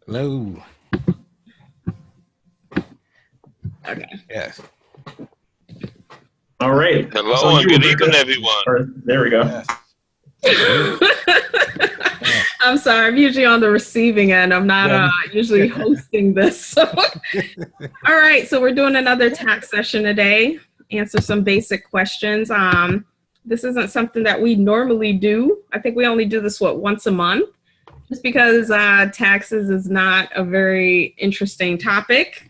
Hello. Okay. Yes. All right. Hello and good evening, everyone. There we go. Yes. I'm sorry. I'm usually on the receiving end. I'm not usually hosting this. So. All right. So we're doing another tax session today. Answer some basic questions. This isn't something that we normally do. I think we only do this, once a month? Just because taxes is not a very interesting topic.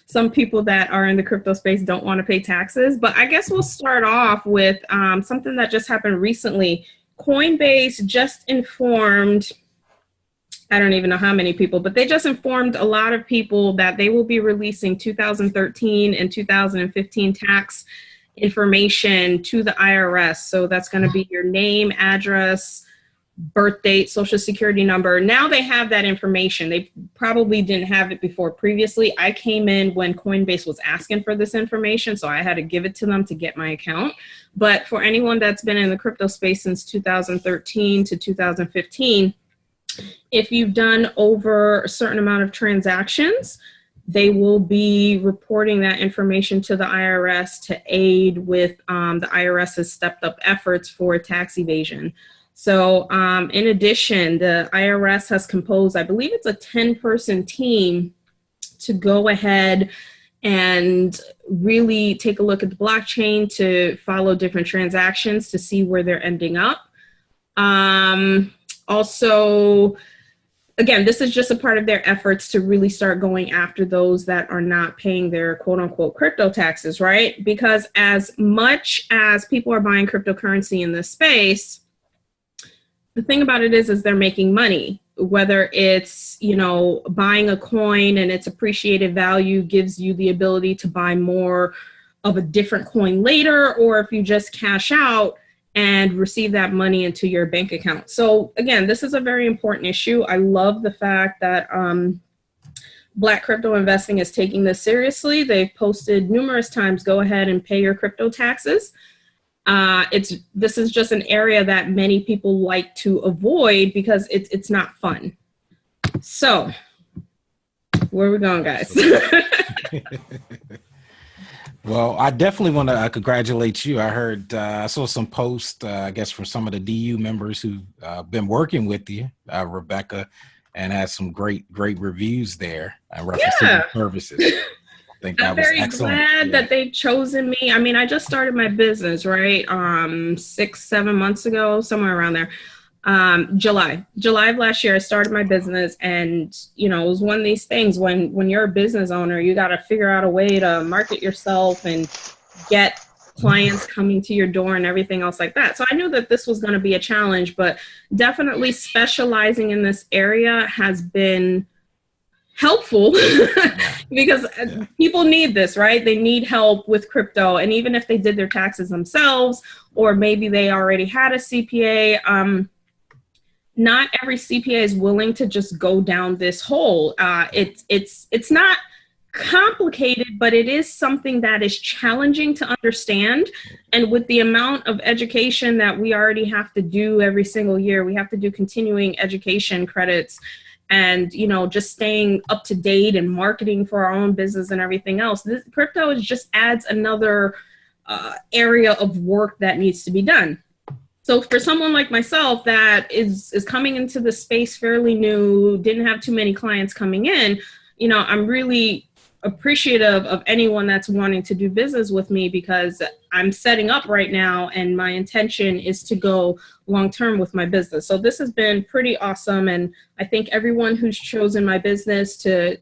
Some people that are in the crypto space don't want to pay taxes, but I guess we'll start off with something that just happened recently. Coinbase just informed, I don't even know how many people, but they just informed a lot of people that they will be releasing 2013 and 2015 tax information to the IRS. So that's going to be your name, address, birth date, social security number. Now they have that information. They probably didn't have it before previously. I came in when Coinbase was asking for this information, so I had to give it to them to get my account. But for anyone that's been in the crypto space since 2013 to 2015, if you've done over a certain amount of transactions, they will be reporting that information to the IRS to aid with the IRS's stepped up efforts for tax evasion. So in addition, the IRS has composed, I believe it's a 10-person team to go ahead and really take a look at the blockchain to follow different transactions to see where they're ending up. Also, again, this is just a part of their efforts to really start going after those that are not paying their quote unquote crypto taxes, right? Because as much as people are buying cryptocurrency in this space, the thing about it is they're making money, whether it's, buying a coin and its appreciated value gives you the ability to buy more of a different coin later, or if you just cash out and receive that money into your bank account. So again, this is a very important issue. I love the fact that Black crypto investing is taking this seriously. They've posted numerous times, go ahead and pay your crypto taxes. This is just an area that many people like to avoid because it's not fun. So where are we going, guys? Well, I definitely want to congratulate you. I heard, I saw some posts, I guess, from some of the DU members who've been working with you, Rebecca, and had some great reviews there referencing your services. I'm very glad that they've chosen me. I mean, I just started my business, right? 6-7 months ago, somewhere around there. July of last year, I started my business, and it was one of these things when you're a business owner, you got to figure out a way to market yourself and get clients coming to your door and everything else like that. So I knew that this was going to be a challenge, but definitely specializing in this area has been helpful because people need this, right? They need help with crypto. And even if they did their taxes themselves, or maybe they already had a CPA, not every CPA is willing to just go down this hole. It's not complicated, but it is something that is challenging to understand. And with the amount of education that we already have to do every single year, we have to do continuing education credits and, just staying up to date and marketing for our own business and everything else. This crypto just adds another area of work that needs to be done. So for someone like myself that is coming into the space fairly new, didn't have too many clients coming in, I'm really appreciative of anyone that's wanting to do business with me because I'm setting up right now and my intention is to go long-term with my business. So this has been pretty awesome. And I thank everyone who's chosen my business to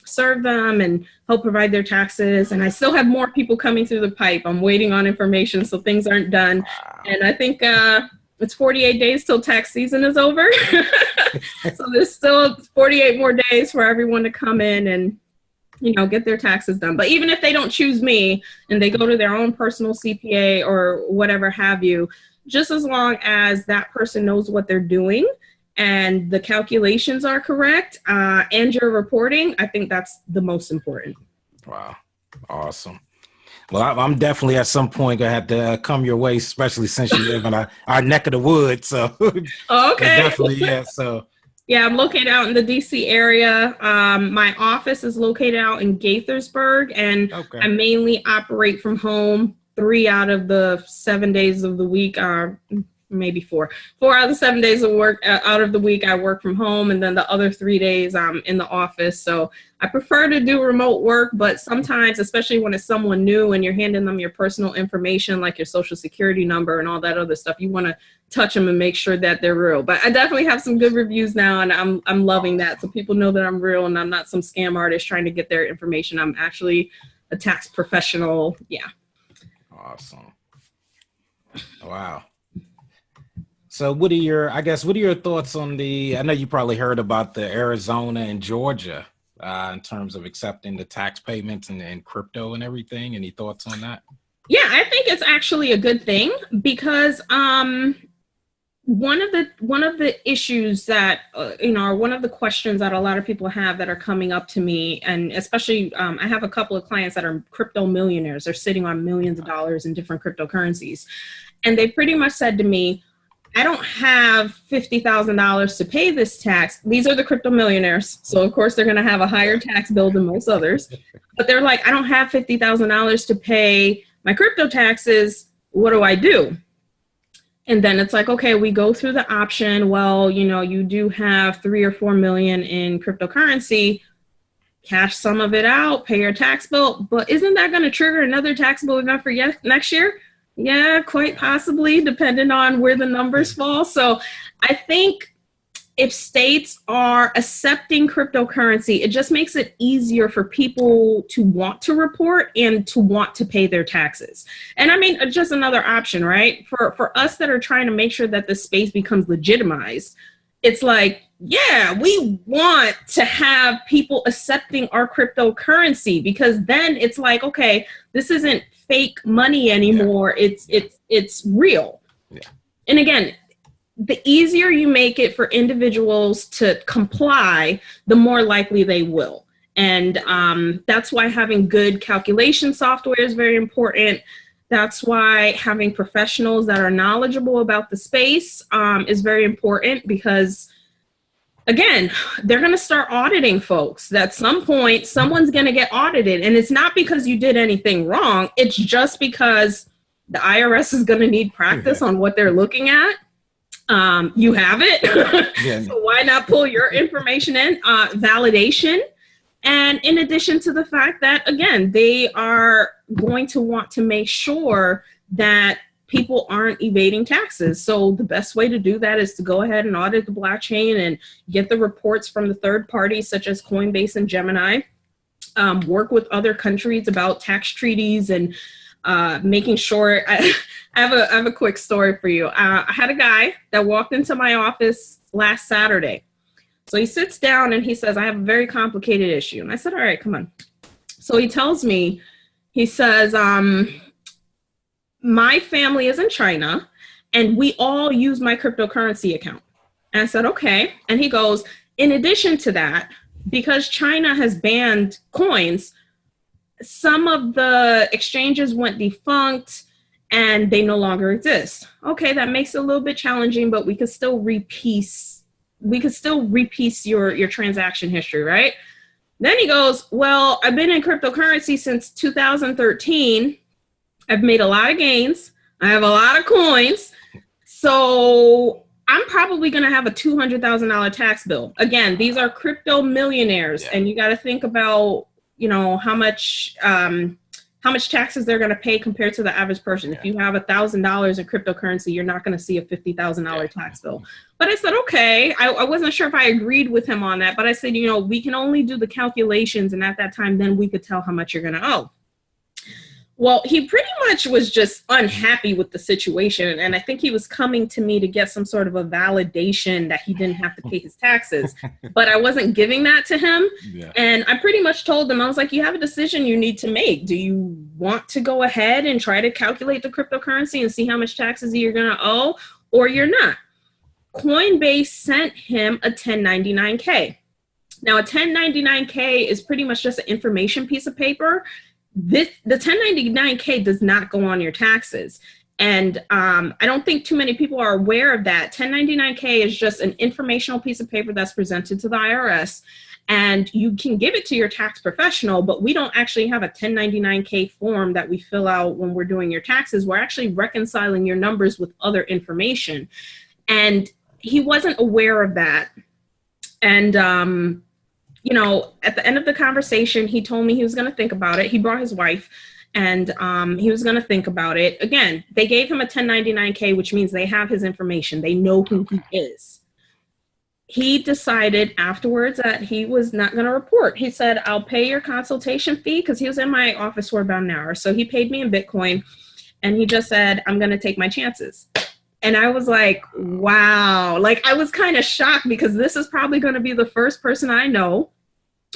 serve them and help provide their taxes. And I still have more people coming through the pipe. I'm waiting on information, so things aren't done. And I think it's 48 days till tax season is over. So there's still 48 more days for everyone to come in and get their taxes done. But even if they don't choose me and they go to their own personal CPA or whatever have you, just as long as that person knows what they're doing and the calculations are correct and you're reporting, I think that's the most important. Wow. Awesome. Well, I'm definitely at some point going to have to come your way, especially since you live in our neck of the woods. So okay. definitely, yeah. So Yeah, I'm located out in the DC area. My office is located out in Gaithersburg, and I mainly operate from home 3 out of the 7 days of the week, maybe 4 out of the 7 days of work out of the week I work from home, and then the other 3 days I'm in the office. So I prefer to do remote work, but sometimes, especially when it's someone new and you're handing them your personal information like your social security number and all that other stuff, you want to touch them and make sure that they're real. But I definitely have some good reviews now, and I'm loving that. So people know that I'm real and I'm not some scam artist trying to get their information. I'm actually a tax professional. Yeah. Awesome. Wow. So what are your thoughts on I know you probably heard about the Arizona and Georgia in terms of accepting the tax payments and crypto and everything. Any thoughts on that? Yeah, I think it's actually a good thing because one of the issues that or one of the questions that a lot of people have that are coming up to me, and especially I have a couple of clients that are crypto millionaires. They're sitting on millions of dollars in different cryptocurrencies, and they pretty much said to me, I don't have $50,000 to pay this tax. These are the crypto millionaires. So of course they're going to have a higher tax bill than most others, but they're like, I don't have $50,000 to pay my crypto taxes. What do I do? And then it's like, okay, we go through the option. Well, you do have 3 or 4 million in cryptocurrency, cash some of it out, pay your tax bill. But isn't that going to trigger another taxable event for next year? Yeah, quite possibly, depending on where the numbers fall. So I think if states are accepting cryptocurrency, it just makes it easier for people to want to report and to want to pay their taxes. And I mean, just another option, right? For us that are trying to make sure that the space becomes legitimized, it's like, yeah, we want to have people accepting our cryptocurrency, because then it's like, okay, this isn't fake money anymore. Yeah. It's real. Yeah. And again, the easier you make it for individuals to comply, the more likely they will. And that's why having good calculation software is very important. That's why having professionals that are knowledgeable about the space is very important, because again, they're going to start auditing folks. At some point, someone's going to get audited. And it's not because you did anything wrong. It's just because the IRS is going to need practice on what they're looking at. You have it. Yeah. So why not pull your information in? Validation. And in addition to the fact that, again, they are going to want to make sure that people aren't evading taxes. So the best way to do that is to go ahead and audit the blockchain and get the reports from the third parties such as Coinbase and Gemini. Work with other countries about tax treaties and making sure. I have a quick story for you. I had a guy that walked into my office last Saturday. So he sits down and he says, I have a very complicated issue. And I said, all right, come on. So he tells me, he says, my family is in China and we all use my cryptocurrency account. And I said, okay. And he goes, in addition to that, because China has banned coins, some of the exchanges went defunct and they no longer exist. Okay, that makes it a little bit challenging, but we could still repiece your transaction history, right? Then he goes, well, I've been in cryptocurrency since 2013. I've made a lot of gains. I have a lot of coins. So I'm probably going to have a $200,000 tax bill. Again, these are crypto millionaires. Yeah. And you got to think about, how much taxes they're going to pay compared to the average person. Yeah. If you have $1,000 in cryptocurrency, you're not going to see a $50,000 tax bill. But I said, okay, I wasn't sure if I agreed with him on that, but I said, we can only do the calculations. And at that time, then we could tell how much you're going to owe. Well, he pretty much was just unhappy with the situation. And I think he was coming to me to get some sort of a validation that he didn't have to pay his taxes. But I wasn't giving that to him. Yeah. And I pretty much told him, I was like, you have a decision you need to make. Do you want to go ahead and try to calculate the cryptocurrency and see how much taxes you're going to owe, or you're not? Coinbase sent him a 1099-K. Now, a 1099-K is pretty much just an information piece of paper. The 1099-K does not go on your taxes. And I don't think too many people are aware of that. 1099-K is just an informational piece of paper that's presented to the IRS. And you can give it to your tax professional, but we don't actually have a 1099-K form that we fill out when we're doing your taxes. We're actually reconciling your numbers with other information. And he wasn't aware of that. And, you know, at the end of the conversation, he told me he was going to think about it. He brought his wife, and he was going to think about it. Again, they gave him a 1099-K, which means they have his information. They know who he is. He decided afterwards that he was not going to report. He said, I'll pay your consultation fee, because he was in my office for about an hour. So he paid me in Bitcoin, and he just said, I'm going to take my chances. And I was like, wow. Like, I was kind of shocked, because this is probably going to be the first person I know,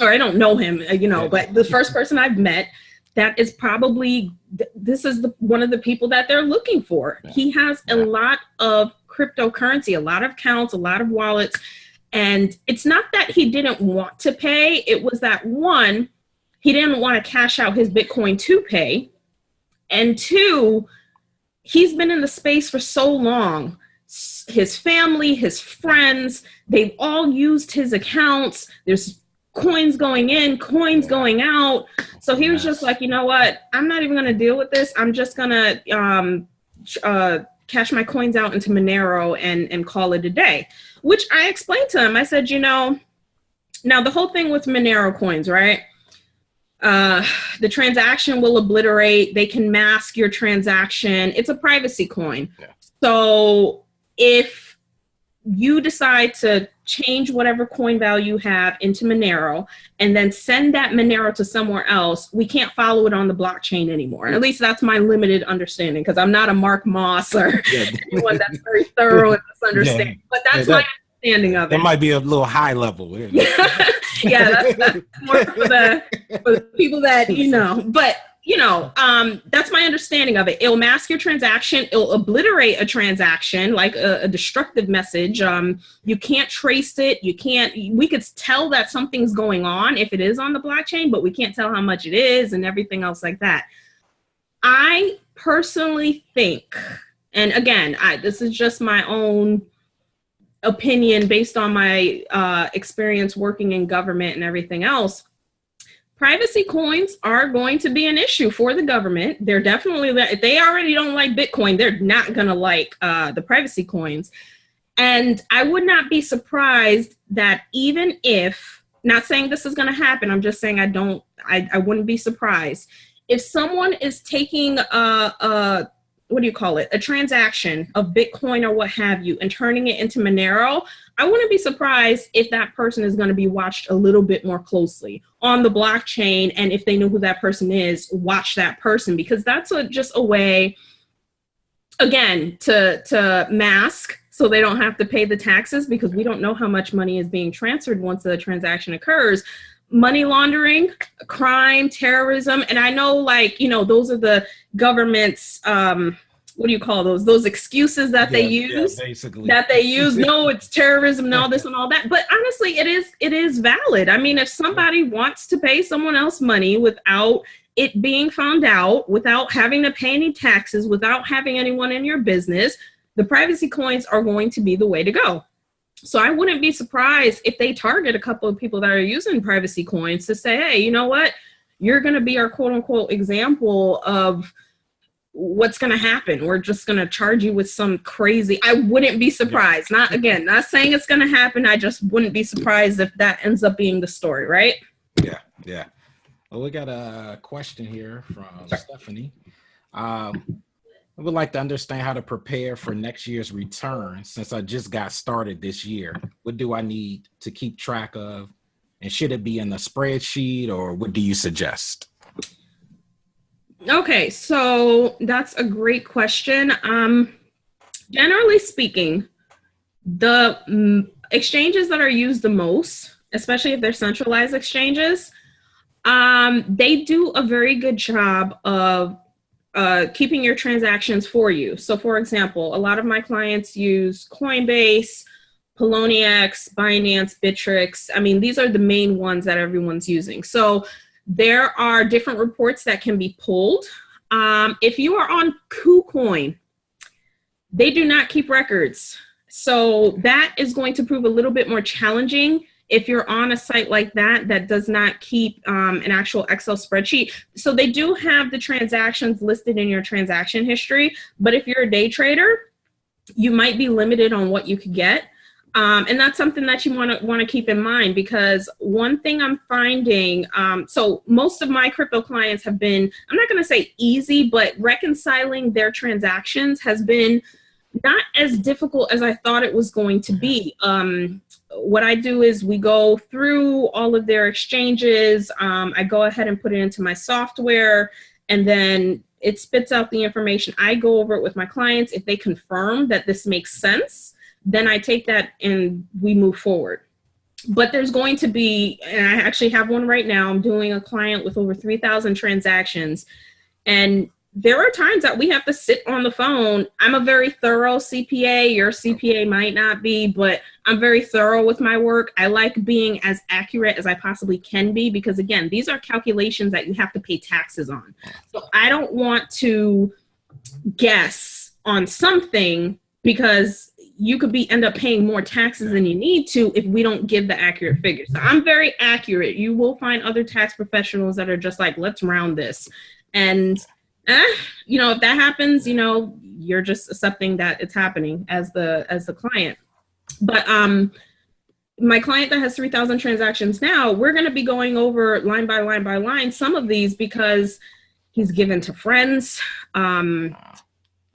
or I don't know him, you know, but the first person I've met that is probably, this is one of the people that they're looking for. He has a lot of cryptocurrency, a lot of accounts, a lot of wallets. And it's not that he didn't want to pay. It was that, one, he didn't want to cash out his Bitcoin to pay. And two, he's been in the space for so long. His family, his friends, they've all used his accounts. There's coins going in, coins going out. So he was just like, you know what? I'm not even going to deal with this. I'm just going to cash my coins out into Monero and call it a day, which I explained to him. I said, you know, now the whole thing with Monero coins, right? The transaction will obliterate. They can mask your transaction. It's a privacy coin. Yeah. So if you decide to change whatever coin value you have into Monero and then send that Monero to somewhere else, we can't follow it on the blockchain anymore. And at least that's my limited understanding, because I'm not a Mark Moss or anyone that's very thorough in this understanding. But that's my understanding of it. That might be a little high level. Yeah, that's more for the people that, you know, but you know, that's my understanding of it. It'll mask your transaction. It'll obliterate a transaction, like a destructive message. You can't trace it. We could tell that something's going on if it is on the blockchain, but we can't tell how much it is and everything else like that. I personally think, and again, this is just my own opinion based on my experience working in government and everything else. Privacy coins are going to be an issue for the government. They're definitely, if they already don't like Bitcoin, they're not going to like the privacy coins. And I would not be surprised that even if, not saying this is going to happen, I'm just saying I wouldn't be surprised if someone is taking what do you call it, a transaction of Bitcoin or what have you, and turning it into Monero. I wouldn't be surprised if that person is going to be watched a little bit more closely on the blockchain. And if they know who that person is, watch that person, because that's just a way, again, to mask so they don't have to pay the taxes, because we don't know how much money is being transferred once the transaction occurs. Money laundering, crime, terrorism. And I know, like, you know, those are the government's, what do you call those? Those excuses that they use, no, it's terrorism and all this and all that. But honestly, it is valid. I mean, if somebody wants to pay someone else money without it being found out, without having to pay any taxes, without having anyone in your business, the privacy coins are going to be the way to go. So I wouldn't be surprised if they target a couple of people that are using privacy coins to say, hey, you know what? You're going to be our quote unquote example of what's going to happen. We're just going to charge you with some crazy, I wouldn't be surprised. Not saying it's going to happen. I just wouldn't be surprised if that ends up being the story, right? Yeah. Well, we got a question here from Stephanie. I would like to understand how to prepare for next year's return since I just got started this year. What do I need to keep track of? And should it be in a spreadsheet, or what do you suggest? Okay, so that's a great question. Generally speaking, the exchanges that are used the most, especially if they're centralized exchanges, they do a very good job of keeping your transactions for you. So for example, a lot of my clients use Coinbase, Poloniex, Binance, Bittrex. I mean, these are the main ones that everyone's using. So there are different reports that can be pulled. If you are on KuCoin, They do not keep records. So that is going to prove a little bit more challenging if you're on a site like that that does not keep an actual Excel spreadsheet. So they do have the transactions listed in your transaction history, but if you're a day trader, you might be limited on what you could get. And that's something that you want to keep in mind, because one thing I'm finding, so most of my crypto clients have been, I'm not going to say easy, but reconciling their transactions has been not as difficult as I thought it was going to be. What I do is we go through all of their exchanges. I go ahead and put it into my software, and then it spits out the information. I go over it with my clients. If they confirm that this makes sense, then I take that and we move forward. But there's going to be, and I actually have one right now, I'm doing a client with over 3,000 transactions. And there are times that we have to sit on the phone. I'm a very thorough CPA. Your CPA might not be, but I'm very thorough with my work. I like being as accurate as I possibly can be, because again, these are calculations that you have to pay taxes on. So I don't want to guess on something, because you could end up paying more taxes than you need to if we don't give the accurate figures. So I'm very accurate. You will find other tax professionals that are just like, let's round this. And you know, if that happens, you know, you're just accepting that it's happening as the client. But my client that has 3,000 transactions now, we're going to be going over line by line by line some of these, because he's given to friends.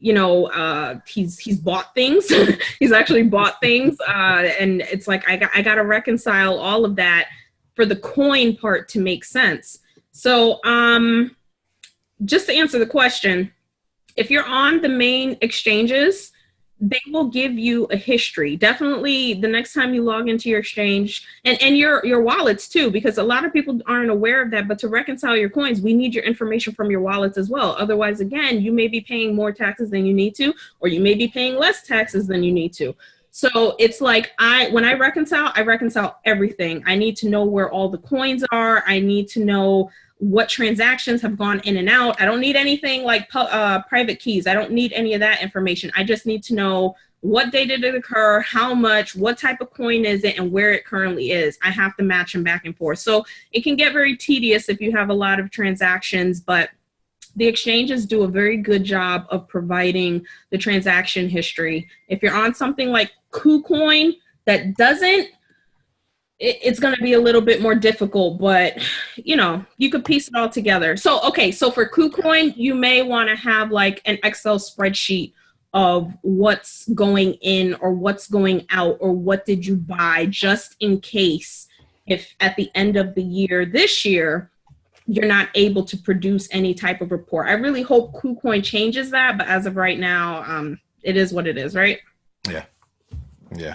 You know, he's bought things. He's actually bought things, and it's like I got to reconcile all of that for the coin part to make sense. So just to answer the question, if you're on the main exchanges, they will give you a history. Definitely the next time you log into your exchange, and your wallets too, because a lot of people aren't aware of that, but to reconcile your coins, we need your information from your wallets as well. Otherwise, again, you may be paying more taxes than you need to, or you may be paying less taxes than you need to. So it's like when I reconcile everything. I need to know where all the coins are. I need to know what transactions have gone in and out. I don't need anything like private keys. I don't need any of that information. I just need to know what day did it occur, how much, what type of coin is it, and where it currently is. I have to match them back and forth. So it can get very tedious if you have a lot of transactions, but the exchanges do a very good job of providing the transaction history. If you're on something like KuCoin that doesn't, it's going to be a little bit more difficult, but you know, you could piece it all together. So, okay. So for KuCoin, you may want to have like an Excel spreadsheet of what's going in or what's going out, or what did you buy, just in case if at the end of the year, this year, you're not able to produce any type of report. I really hope KuCoin changes that, but as of right now, it is what it is, right? Yeah. Yeah.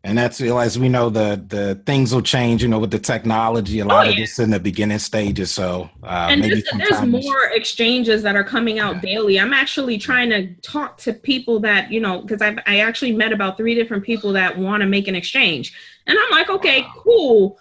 And that's, as we know, the things will change, you know, with the technology. A lot of this in the beginning stages. So and maybe there's more exchanges that are coming out daily. I'm actually trying to talk to people that, you know, because I actually met about 3 different people that want to make an exchange. And I'm like, okay, cool.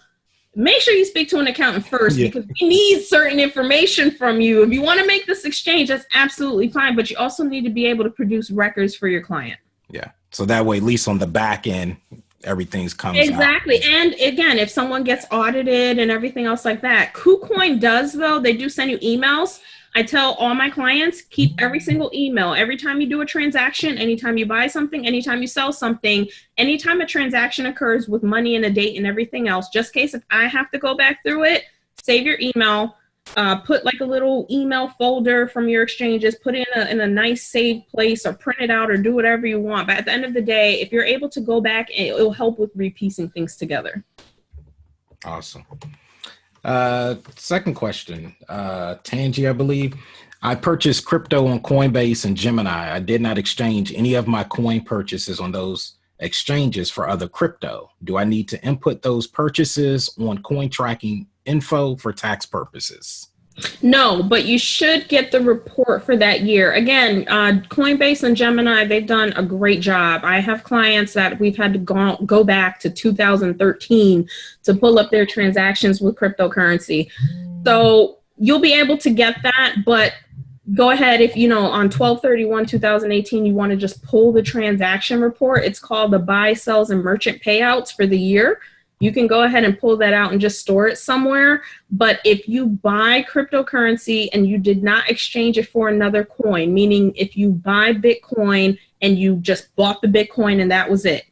Make sure you speak to an accountant first, because we need certain information from you. If you want to make this exchange, that's absolutely fine. But you also need to be able to produce records for your client. Yeah. So that way, at least on the back end, everything's comes exactly out. And again, if someone gets audited and everything else like that, KuCoin does, though, they do send you emails. I tell all my clients, keep every single email. Every time you do a transaction, anytime you buy something, anytime you sell something, anytime a transaction occurs with money and a date and everything else, just in case if I have to go back through it, save your email. Put like a little email folder from your exchanges, put it in a nice saved place, or print it out, or do whatever you want. But at the end of the day, if you're able to go back, it'll help with repiecing things together. Awesome. Second question, Tangi, I believe. I purchased crypto on Coinbase and Gemini. I did not exchange any of my coin purchases on those exchanges for other crypto. Do I need to input those purchases on coin tracking info for tax purposes? No, but you should get the report for that year. Again, Coinbase and Gemini, they've done a great job. I have clients that we've had to go back to 2013 to pull up their transactions with cryptocurrency. So you'll be able to get that, but go ahead, if on 12/31/2018 you want to just pull the transaction report. It's called the buy, sells, and merchant payouts for the year. You can go ahead and pull that out and just store it somewhere. But if you buy cryptocurrency and you did not exchange it for another coin, meaning if you buy Bitcoin and you just bought the Bitcoin and that was it,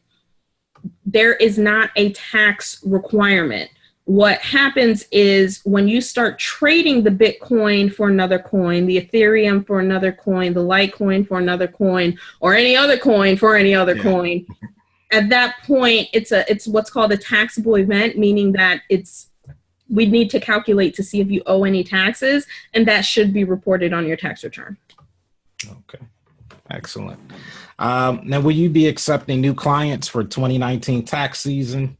there is not a tax requirement. What happens is when you start trading the Bitcoin for another coin, the Ethereum for another coin, the Litecoin for another coin, or any other coin for any other coin, at that point, it's what's called a taxable event, meaning that we need to calculate to see if you owe any taxes, and that should be reported on your tax return. Okay, excellent. Now, will you be accepting new clients for 2019 tax season?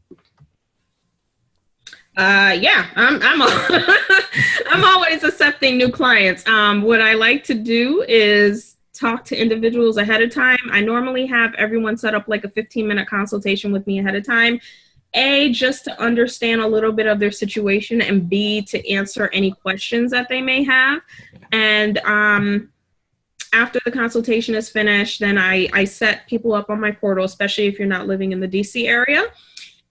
Yeah, I'm always accepting new clients. What I like to do is talk to individuals ahead of time. I normally have everyone set up like a 15-minute consultation with me ahead of time. A, just to understand a little bit of their situation, and B, to answer any questions that they may have. And after the consultation is finished, then I set people up on my portal, especially if you're not living in the DC area.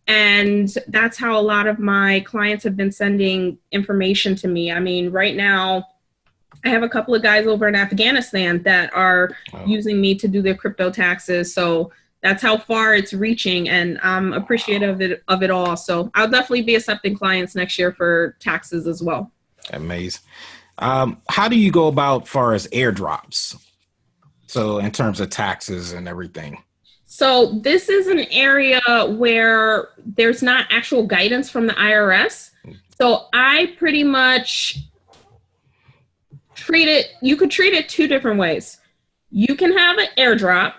And that's how a lot of my clients have been sending information to me. I mean, right now, I have a couple of guys over in Afghanistan that are using me to do their crypto taxes. So that's how far it's reaching, and I'm appreciative of it all. So I'll definitely be accepting clients next year for taxes as well. Amazing. How do you go about far as airdrops? So in terms of taxes and everything. So this is an area where there's not actual guidance from the IRS. So I pretty much you could treat it two different ways. You can have an airdrop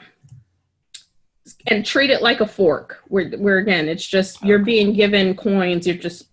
and treat it like a fork, where again, it's just you're being given coins. You're just,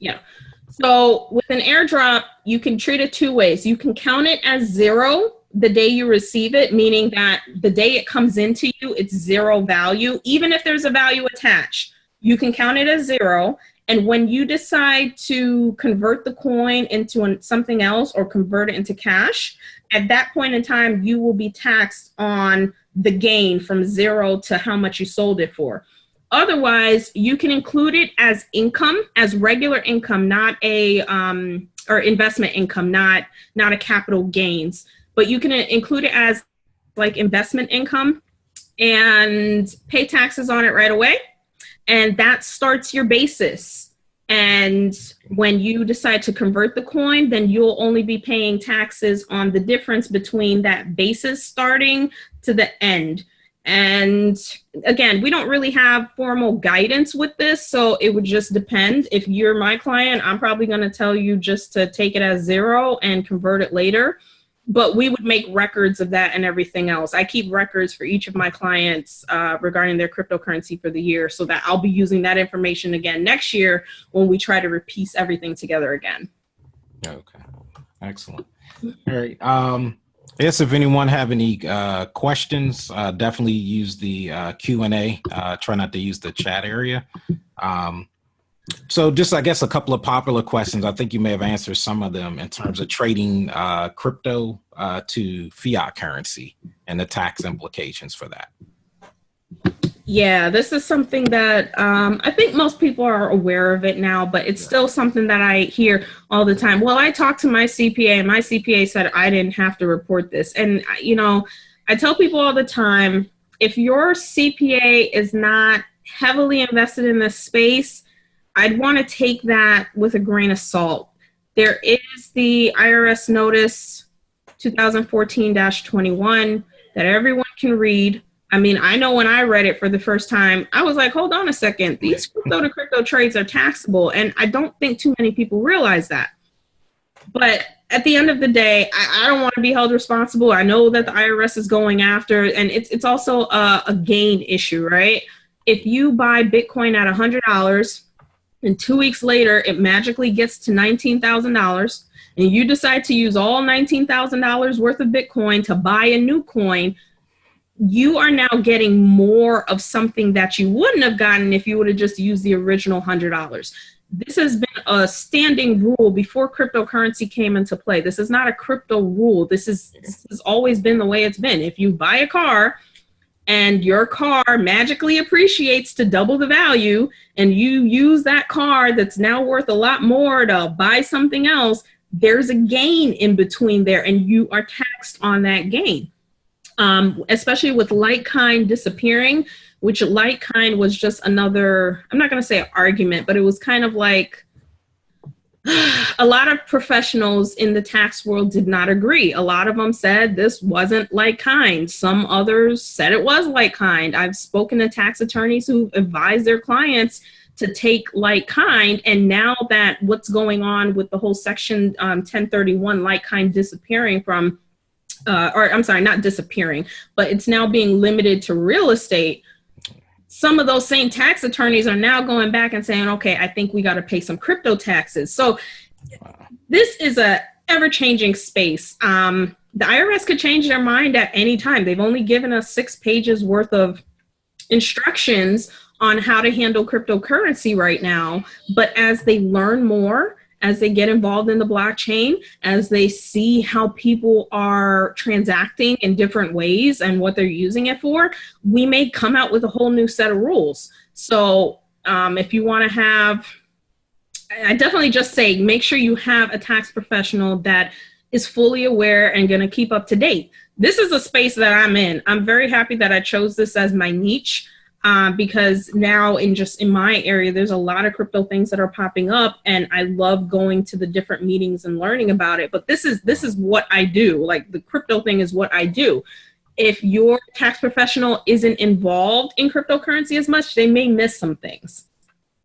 So with an airdrop, you can treat it two ways. You can count it as zero the day you receive it, meaning that the day it comes into you, it's zero value. Even if there's a value attached, you can count it as zero. And when you decide to convert the coin into something else or convert it into cash, at that point in time, you will be taxed on the gain from zero to how much you sold it for. Otherwise, you can include it as income, as regular income, not or investment income, not a capital gains. But you can include it as like investment income and pay taxes on it right away. And that starts your basis. And when you decide to convert the coin, then you'll only be paying taxes on the difference between that basis starting to the end. And again, we don't really have formal guidance with this, so it would just depend. If you're my client, I'm probably going to tell you just to take it as zero and convert it later. But we would make records of that and everything else. I keep records for each of my clients regarding their cryptocurrency for the year, so that I'll be using that information again next year when we try to piece everything together again. Okay, excellent. All right. I guess if anyone have any questions, definitely use the Q&A. Try not to use the chat area. So just, I guess, a couple of popular questions. I think you may have answered some of them in terms of trading crypto to fiat currency and the tax implications for that. Yeah, this is something that I think most people are aware of it now, but it's still something that I hear all the time. Well, I talked to my CPA and my CPA said I didn't have to report this. And, I tell people all the time, if your CPA is not heavily invested in this space, I'd want to take that with a grain of salt. There is the IRS notice 2014-21 that everyone can read. I mean, I know when I read it for the first time, I was like, hold on a second. These crypto to crypto trades are taxable. And I don't think too many people realize that. But at the end of the day, I don't want to be held responsible. I know that the IRS is going after, and it's also a gain issue, right? If you buy Bitcoin at $100, and 2 weeks later, it magically gets to $19,000, and you decide to use all $19,000 worth of Bitcoin to buy a new coin, you are now getting more of something that you wouldn't have gotten if you would have just used the original $100. this has been a standing rule before cryptocurrency came into play. This is not a crypto rule. This has always been the way it's been. If you buy a car and your car magically appreciates to double the value, and you use that car that's now worth a lot more to buy something else, there's a gain in between there, and you are taxed on that gain. Especially with like-kind disappearing, which like-kind was just another, I'm not going to say argument, but it was kind of like a lot of professionals in the tax world did not agree. A lot of them said this wasn't like-kind. Some others said it was like-kind. I've spoken to tax attorneys who advise their clients to take like-kind, and now that what's going on with the whole section 1031 like-kind disappearing from, or I'm sorry, not disappearing, but it's now being limited to real estate. Some of those same tax attorneys are now going back and saying, okay, I think we got to pay some crypto taxes. So this is a ever-changing space. The IRS could change their mind at any time. They've only given us 6 pages worth of instructions on how to handle cryptocurrency right now. But as they learn more, as they get involved in the blockchain, as they see how people are transacting in different ways and what they're using it for, we may come out with a whole new set of rules. So if you want to have, I definitely just say, make sure you have a tax professional that is fully aware and going to keep up to date. This is a space that I'm in. I'm very happy that I chose this as my niche. Because now in my area, there's a lot of crypto things that are popping up, and I love going to the different meetings and learning about it. But this is what I do. Like, the crypto thing is what I do. If your tax professional isn't involved in cryptocurrency as much, they may miss some things.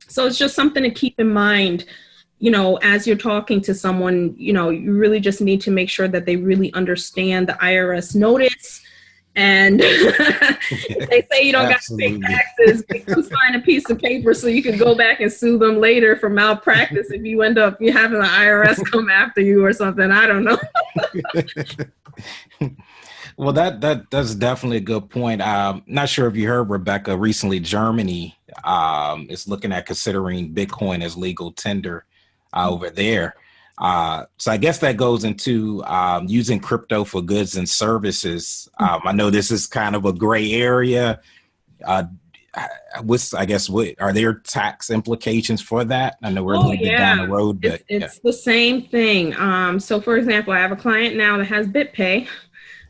So it's just something to keep in mind. You know, as you're talking to someone, you know, you really just need to make sure that they really understand the IRS notice. And if they say you don't got to pay taxes, come sign a piece of paper so you can go back and sue them later for malpractice if you end up having the IRS come after you or something. I don't know. Well, that's definitely a good point. Not sure if you heard, Rebecca, recently Germany is looking at considering Bitcoin as legal tender over there. So I guess that goes into using crypto for goods and services. I know this is kind of a gray area. What are there tax implications for that? I know we're a little bit down the road, but it's the same thing. So for example, I have a client now that has Bitpay,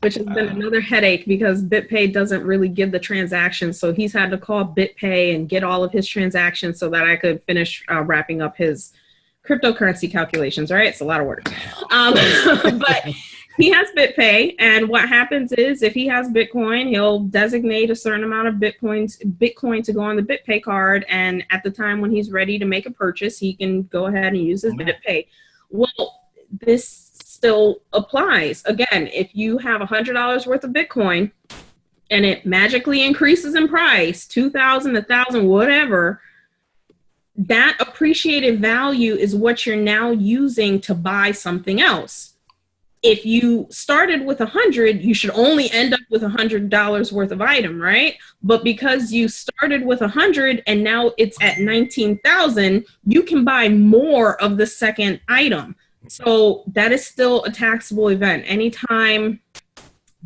which has been another headache because Bitpay doesn't really give the transactions. So he's had to call Bitpay and get all of his transactions so that I could finish wrapping up his cryptocurrency calculations, right? It's a lot of work. But he has Bitpay, and what happens is if he has Bitcoin, he'll designate a certain amount of Bitcoin to go on the Bitpay card, and at the time when he's ready to make a purchase, he can go ahead and use his Bitpay. Well, this still applies. Again, if you have $100 worth of Bitcoin and it magically increases in price, 2,000, 1,000, whatever, that appreciated value is what you're now using to buy something else. If you started with 100, you should only end up with $100 worth of item, right? But because you started with 100 and now it's at 19,000, you can buy more of the second item. So that is still a taxable event. Anytime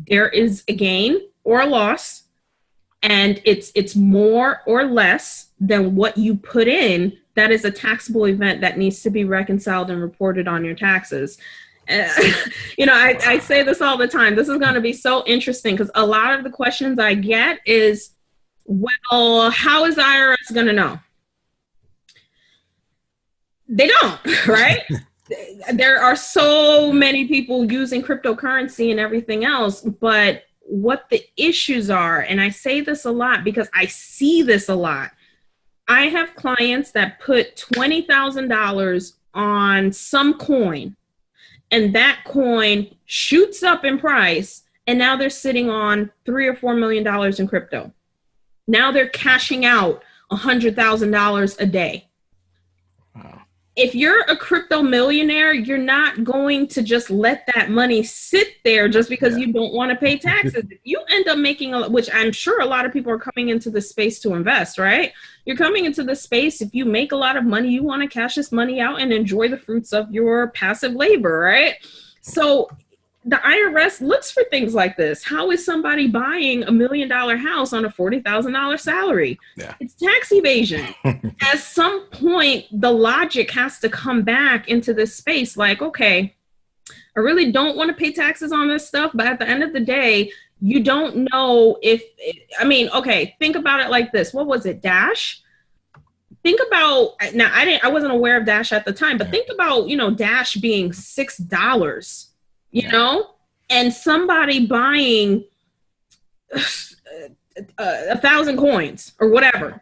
there is a gain or a loss, and it's more or less than what you put in, that is a taxable event that needs to be reconciled and reported on your taxes. You know, I say this all the time. This is going to be so interesting because a lot of the questions I get is, well, how is the IRS going to know? They don't, right? There are so many people using cryptocurrency and everything else, but what the issues are, and I say this a lot because I see this a lot. I have clients that put $20,000 on some coin, and that coin shoots up in price, and now they're sitting on $3 or $4 million in crypto. Now they're cashing out $100,000 a day. Wow. if you're a crypto millionaire, you're not going to just let that money sit there just because you don't want to pay taxes. If you end up making, which I'm sure a lot of people are coming into this space to invest, right? You're coming into this space. If you make a lot of money, you want to cash this money out and enjoy the fruits of your passive labor, right? So the IRS looks for things like this. How is somebody buying $1 million house on a $40,000 salary? Yeah. It's tax evasion. At some point, the logic has to come back into this space. Like, okay, I really don't want to pay taxes on this stuff, but at the end of the day, you don't know if, okay, think about it like this. What was it, Dash? Think about, now I wasn't aware of Dash at the time, but think about, Dash being $6. You know, and somebody buying 1,000 coins or whatever.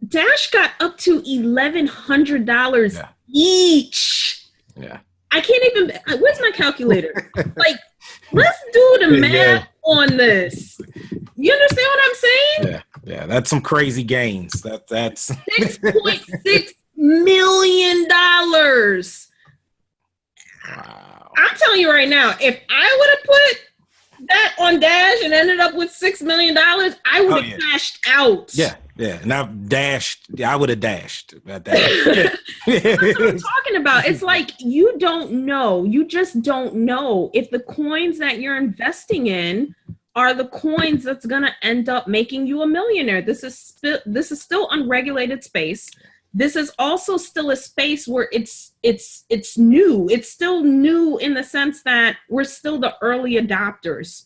Dash got up to $1,100 each. Yeah. I can't even, where's my calculator? Like, let's do the math on this. You understand what I'm saying? Yeah, that's some crazy gains. That's $6.6 million. Wow. I'm telling you right now, if I would have put that on Dash and ended up with $6 million, I would have cashed out. Yeah. And I've dashed. I would have dashed. That's what I'm talking about. It's like you don't know. You just don't know if the coins that you're investing in are the coins that's going to end up making you a millionaire. This is still unregulated space. This is also still a space where it's new. It's still new in the sense that we're still the early adopters.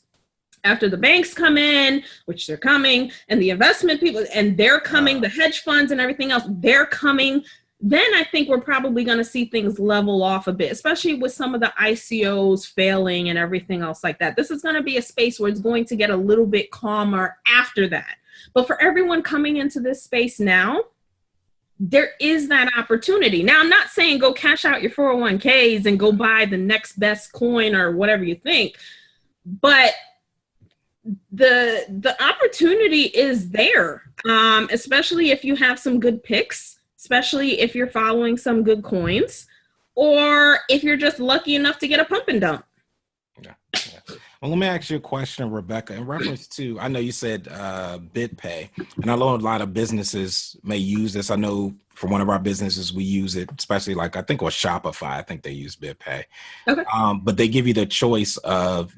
After the banks come in, which they're coming, and the investment people, and they're coming, the hedge funds and everything else, they're coming, then I think we're probably going to see things level off a bit, especially with some of the ICOs failing and everything else like that. This is going to be a space where it's going to get a little bit calmer after that. But for everyone coming into this space now, there is that opportunity. Now, I'm not saying go cash out your 401ks and go buy the next best coin or whatever you think, but the opportunity is there, especially if you have some good picks, especially if you're following some good coins, or if you're just lucky enough to get a pump and dump. Yeah. Well, let me ask you a question, Rebecca, in reference to, I know you said Bitpay, and I know a lot of businesses may use this. I know for one of our businesses, we use it, especially like, I think it was Shopify. I think they use Bitpay. Okay. But they give you the choice of,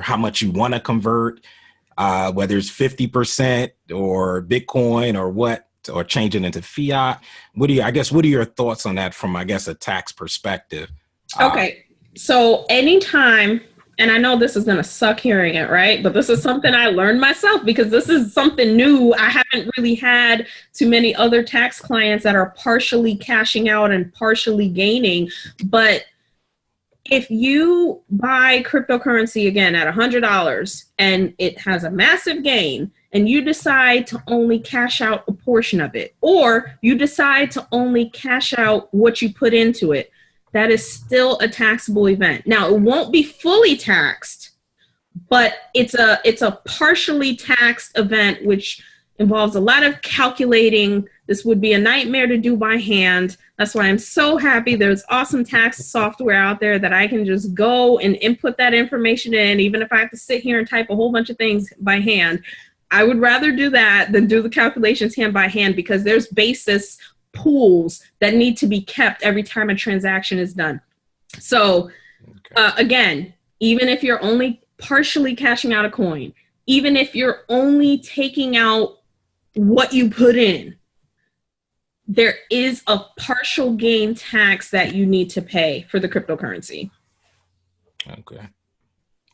how much you want to convert, whether it's 50% or Bitcoin or what, or change it into fiat. What are your thoughts on that from, a tax perspective? Okay. So anytime, and I know this is going to suck hearing it, right? But this is something I learned myself because this is something new. I haven't really had too many other tax clients that are partially cashing out and partially gaining. But if you buy cryptocurrency again at $100 and it has a massive gain, and you decide to only cash out a portion of it, or you decide to only cash out what you put into it, that is still a taxable event. Now, it won't be fully taxed, but it's a partially taxed event, which involves a lot of calculating. This would be a nightmare to do by hand. That's why I'm so happy there's awesome tax software out there that I can just go and input that information in, even if I have to sit here and type a whole bunch of things by hand. I would rather do that than do the calculations hand by hand, because there's basis pools that need to be kept every time a transaction is done. So again, even if you're only partially cashing out a coin, even if you're only taking out what you put in, there is a partial gain tax that you need to pay for the cryptocurrency. Okay.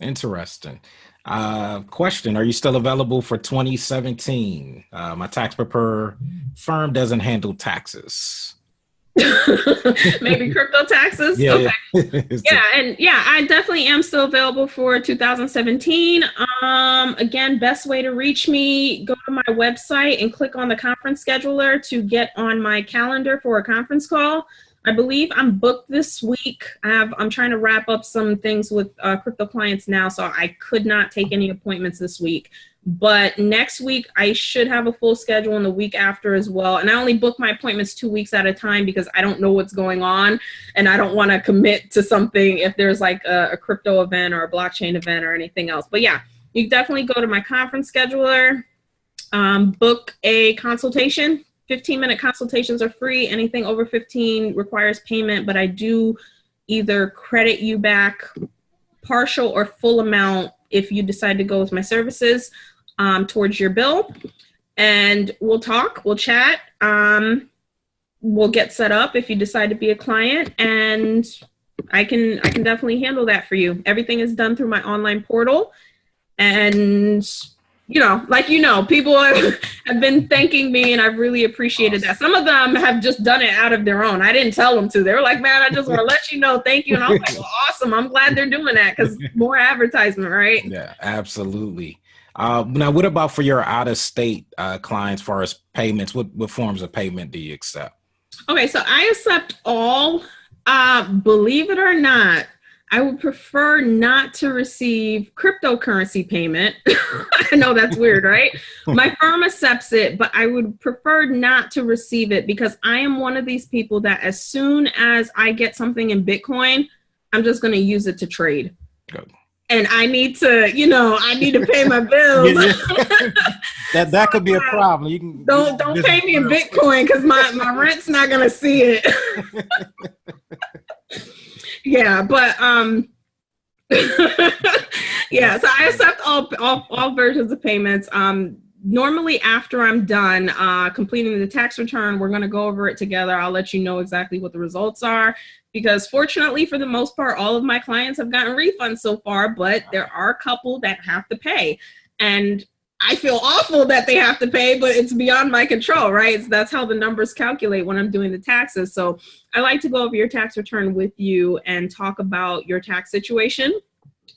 Interesting. Question, are you still available for 2017? My tax preparer firm doesn't handle taxes. Maybe crypto taxes? Yeah, okay. Yeah, I definitely am still available for 2017. Again, best way to reach me, go to my website and click on the conference scheduler to get on my calendar for a conference call. I believe I'm booked this week. I'm trying to wrap up some things with crypto clients now, so I could not take any appointments this week. But next week, I should have a full schedule, and the week after as well. And I only book my appointments 2 weeks at a time because I don't know what's going on, and I don't want to commit to something if there's like a crypto event or a blockchain event or anything else. But yeah, you definitely go to my conference scheduler, book a consultation. 15-minute consultations are free. Anything over 15 requires payment, but I do either credit you back partial or full amount if you decide to go with my services towards your bill. And we'll talk, we'll chat, we'll get set up if you decide to be a client, and I can definitely handle that for you. Everything is done through my online portal, and people have been thanking me, and I've really appreciated that. Some of them have just done it out of their own. I didn't tell them to. They were like, man, I just want to let you know, thank you. And I was like, well, awesome. I'm glad they're doing that because more advertisement, right? Yeah, absolutely. Now, what about for your out-of-state clients as far as payments? What forms of payment do you accept? Okay, so I accept all. Believe it or not, I would prefer not to receive cryptocurrency payment. I know that's weird, right? My firm accepts it, but I would prefer not to receive it because I am one of these people that as soon as I get something in Bitcoin, I'm just going to use it to trade. Good. And I need to, I need to pay my bills. That could be a problem. You can don't pay me in Bitcoin because my rent's not going to see it. Yeah, but yeah, so I accept all versions of payments. Normally after I'm done completing the tax return, we're going to go over it together. I'll let you know exactly what the results are because fortunately for the most part, all of my clients have gotten refunds so far, but there are a couple that have to pay. And I feel awful that they have to pay, but it's beyond my control, right? So that's how the numbers calculate when I'm doing the taxes. So I like to go over your tax return with you and talk about your tax situation,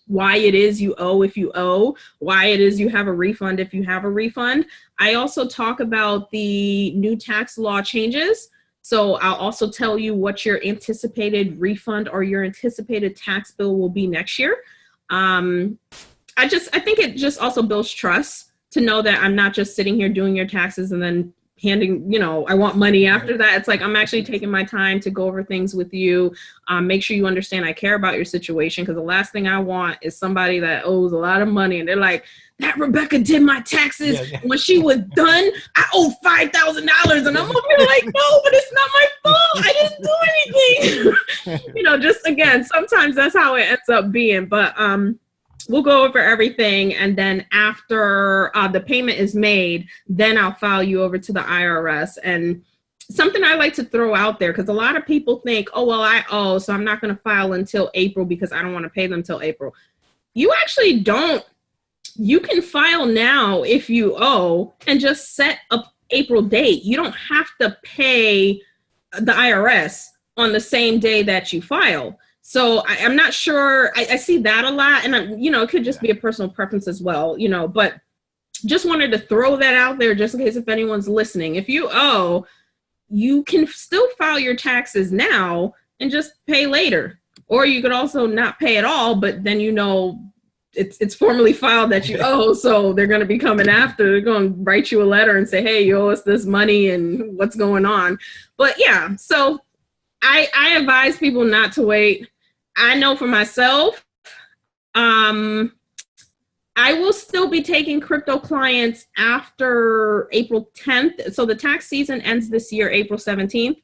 why it is you owe if you owe, why it is you have a refund if you have a refund. I also talk about the new tax law changes. So I'll also tell you what your anticipated refund or your anticipated tax bill will be next year. I think it just also builds trust to know that I'm not just sitting here doing your taxes and then handing, I want money after that. It's like I'm actually taking my time to go over things with you, make sure you understand I care about your situation, because the last thing I want is somebody that owes a lot of money and they're like, that Rebecca did my taxes. Yeah. When she was done, I owe $5,000. And I'm over here like, no, but it's not my fault. I didn't do anything. Just again, sometimes that's how it ends up being. But we'll go over everything, and then after the payment is made, then I'll file you over to the IRS. And something I like to throw out there, because a lot of people think, oh, well, I owe, so I'm not going to file until April because I don't want to pay them until April. You actually don't. You can file now if you owe and just set a April date. You don't have to pay the IRS on the same day that you file. So I'm not sure. I see that a lot, and it could just be a personal preference as well, but just wanted to throw that out there just in case if anyone's listening. If you owe, you can still file your taxes now and just pay later. Or you could also not pay at all, but then it's formally filed that you owe, so they're going to be coming after. They're going to write you a letter and say, hey, you owe us this money and what's going on. But yeah, so I advise people not to wait. I know for myself, I will still be taking crypto clients after April 10th. So the tax season ends this year, April 17th.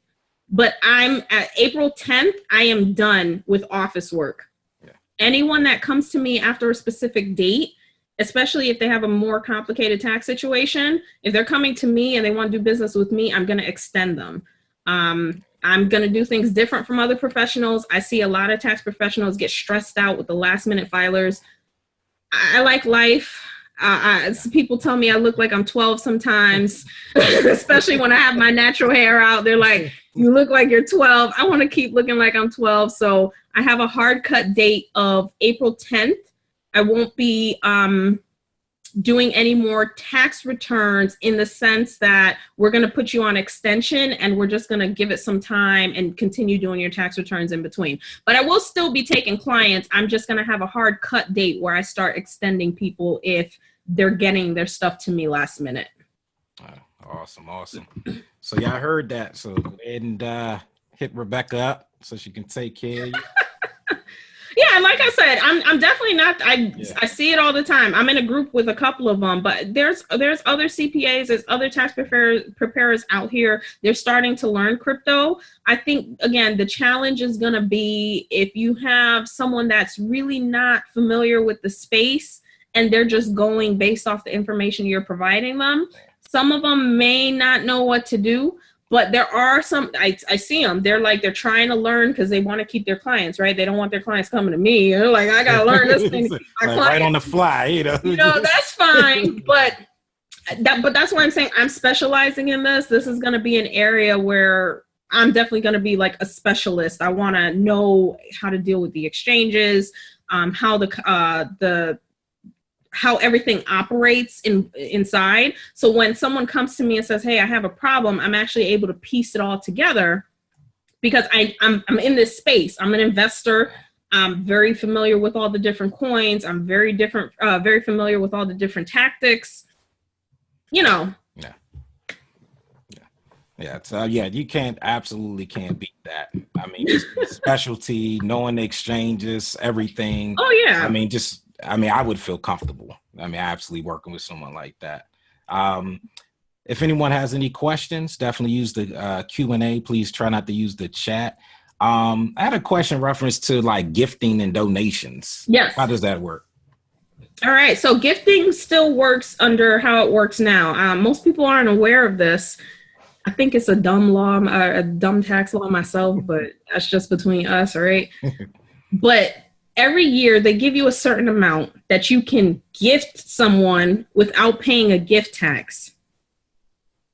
But I'm at April 10th, I am done with office work. Yeah. Anyone that comes to me after a specific date, especially if they have a more complicated tax situation, if they're coming to me and they want to do business with me, I'm going to extend them. I'm going to do things different from other professionals. I see a lot of tax professionals get stressed out with the last minute filers. I like life. People tell me I look like I'm 12 sometimes, especially when I have my natural hair out. They're like, you look like you're 12. I want to keep looking like I'm 12. So I have a hard cut date of April 10th. I won't be doing any more tax returns in the sense that we're going to put you on extension and we're just going to give it some time and continue doing your tax returns in between. But I will still be taking clients. I'm just going to have a hard cut date where I start extending people if they're getting their stuff to me last minute. Awesome. So y'all heard that. So go ahead and hit Rebecca up so she can take care of you. Yeah, and like I said, I'm definitely not. I see it all the time. I'm in a group with a couple of them, but there's other CPAs, there's other tax preparers out here. They're starting to learn crypto. I think again, the challenge is going to be if you have someone that's really not familiar with the space and they're just going based off the information you're providing them. Some of them may not know what to do. But there are some, I see them, they're trying to learn because they want to keep their clients, right? They don't want their clients coming to me. They're like, I got to learn this thing. Right on the fly, you know, that's fine. But that's why I'm saying I'm specializing in this. This is going to be an area where I'm definitely going to be like a specialist. I want to know how to deal with the exchanges, how everything operates inside. So when someone comes to me and says, hey, I have a problem, I'm actually able to piece it all together because I'm in this space. I'm an investor. I'm very familiar with all the different coins. I'm very familiar with all the different tactics, you know. Yeah. So you absolutely can't beat that. I mean, it's specialty, knowing the exchanges, everything. Oh yeah. I would feel comfortable. Absolutely working with someone like that. If anyone has any questions, definitely use the Q&A. Please try not to use the chat. I had a question reference to like gifting and donations. Yes. How does that work? All right. So gifting still works under how it works now. Most people aren't aware of this. I think it's a dumb law, a dumb tax law myself, but that's just between us, right? But every year they give you a certain amount that you can gift someone without paying a gift tax.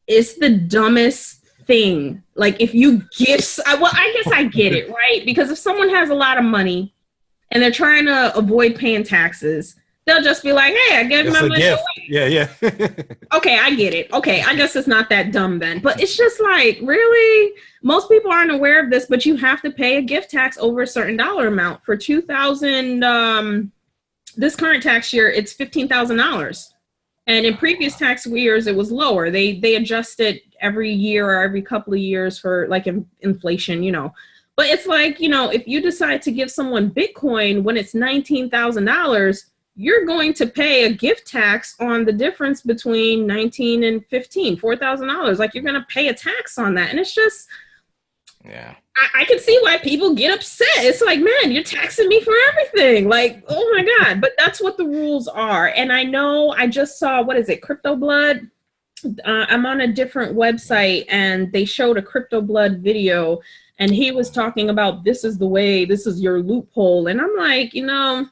It's the dumbest thing. Like if you gift, I guess I get it, right? Because if someone has a lot of money and they're trying to avoid paying taxes, they'll just be like, hey, I gave my money away. Yeah. Okay, I get it. Okay, I guess it's not that dumb then. But it's just like, really? Most people aren't aware of this, but you have to pay a gift tax over a certain dollar amount. For 2000, this current tax year, it's $15,000. And in previous tax years, it was lower. They adjust it every year or every couple of years for like inflation, you know. But it's like, you know, if you decide to give someone Bitcoin when it's $19,000, you're going to pay a gift tax on the difference between 19 and 15, $4,000. Like you're going to pay a tax on that. And it's just, yeah, I can see why people get upset. It's like, man, you're taxing me for everything. Like, oh my God. But that's what the rules are. And I know I just saw, what is it? Crypto Blood. I'm on a different website and they showed a Crypto Blood video and he was talking about, this is the way, this is your loophole. And I'm like, you know,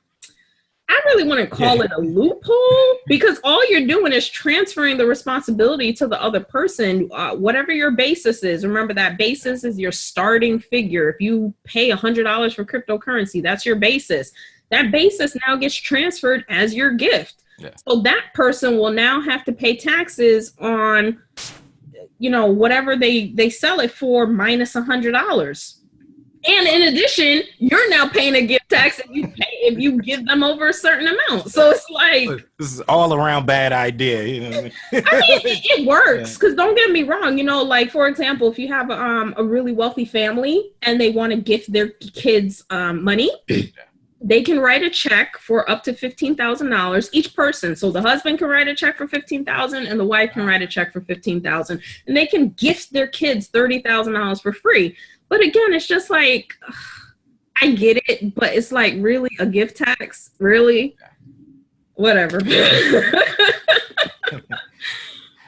I really want to call it a loophole because all you're doing is transferring the responsibility to the other person, whatever your basis is. Remember that basis is your starting figure. If you pay $100 for cryptocurrency, that's your basis. That basis now gets transferred as your gift. Yeah. So that person will now have to pay taxes on, you know, whatever they sell it for minus $100. And in addition, you're now paying a gift tax if you give them over a certain amount. So it's like, this is all around bad idea. You know what I mean? It works because don't get me wrong. You know, like for example, if you have a really wealthy family and they want to gift their kids money, they can write a check for up to $15,000 each person. So the husband can write a check for $15,000 and the wife can write a check for $15,000, and they can gift their kids $30,000 for free. But again, it's just like, I get it, but it's like, really a gift tax? Really? Whatever.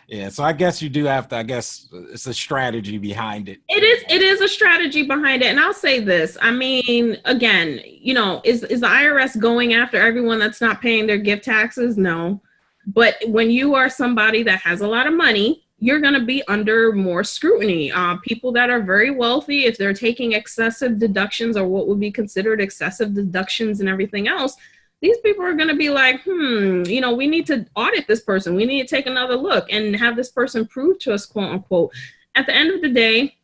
Yeah, so I guess you do have to, it's a strategy behind it. It is a strategy behind it. And I'll say this. I mean, again, you know, is the IRS going after everyone that's not paying their gift taxes? No. But when you are somebody that has a lot of money, you're going to be under more scrutiny. People that are very wealthy, if they're taking excessive deductions or what would be considered excessive deductions and everything else, these people are going to be like, you know, we need to audit this person. We need to take another look and have this person prove to us, quote unquote. At the end of the day,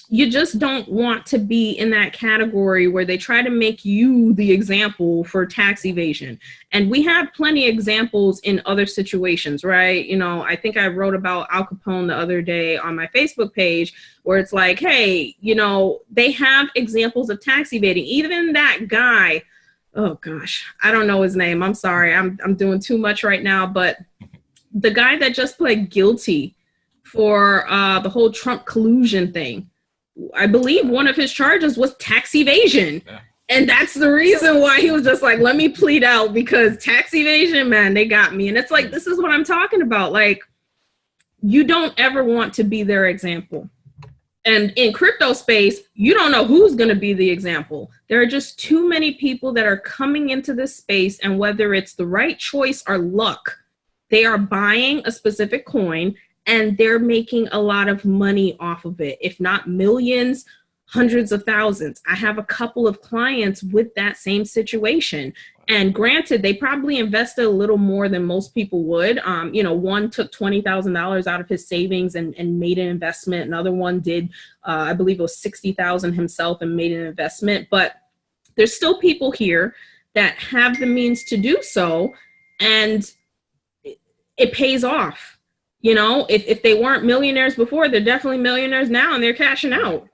you just don't want to be in that category where they try to make you the example for tax evasion. And we have plenty of examples in other situations, right? You know, I think I wrote about Al Capone the other day on my Facebook page, where it's like, hey, you know, they have examples of tax evading. Even that guy, oh gosh, I don't know his name. I'm sorry. I'm doing too much right now. But the guy that just pled guilty for the whole Trump collusion thing, I believe one of his charges was tax evasion. Yeah. And that's the reason why he was just like, let me plead out, because tax evasion, man, they got me. And it's like, this is what I'm talking about. Like, you don't ever want to be their example. And in crypto space, you don't know who's going to be the example. There are just too many people that are coming into this space, and whether it's the right choice or luck, they are buying a specific coin and they're making a lot of money off of it. If not millions, hundreds of thousands. I have a couple of clients with that same situation. And granted, they probably invested a little more than most people would. You know, one took $20,000 out of his savings and made an investment. Another one did, I believe it was $60,000 himself and made an investment. But there's still people here that have the means to do so, and it pays off. You know, if they weren't millionaires before, they're definitely millionaires now, and they're cashing out.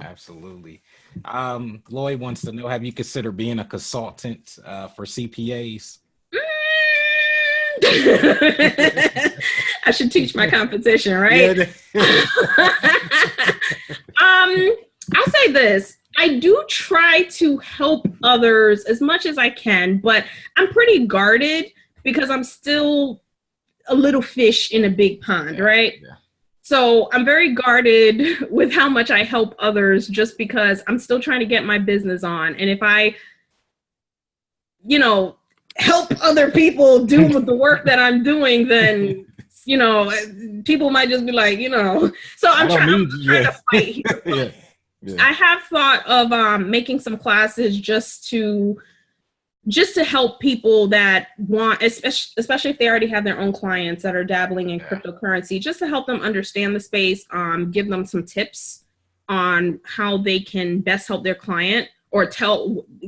Absolutely. Lloyd wants to know, have you considered being a consultant for CPAs? I should teach my competition, right? Yeah. I'll say this. I do try to help others as much as I can, but I'm pretty guarded because I'm still a little fish in a big pond, right? Yeah. So I'm very guarded with how much I help others, just because I'm still trying to get my business on. And if I, you know, help other people do the work that I'm doing, then, you know, people might just be like, you know, so I'm trying to fight here. Yeah. I have thought of making some classes just to help people that want, especially if they already have their own clients that are dabbling in cryptocurrency, just to help them understand the space, give them some tips on how they can best help their client, or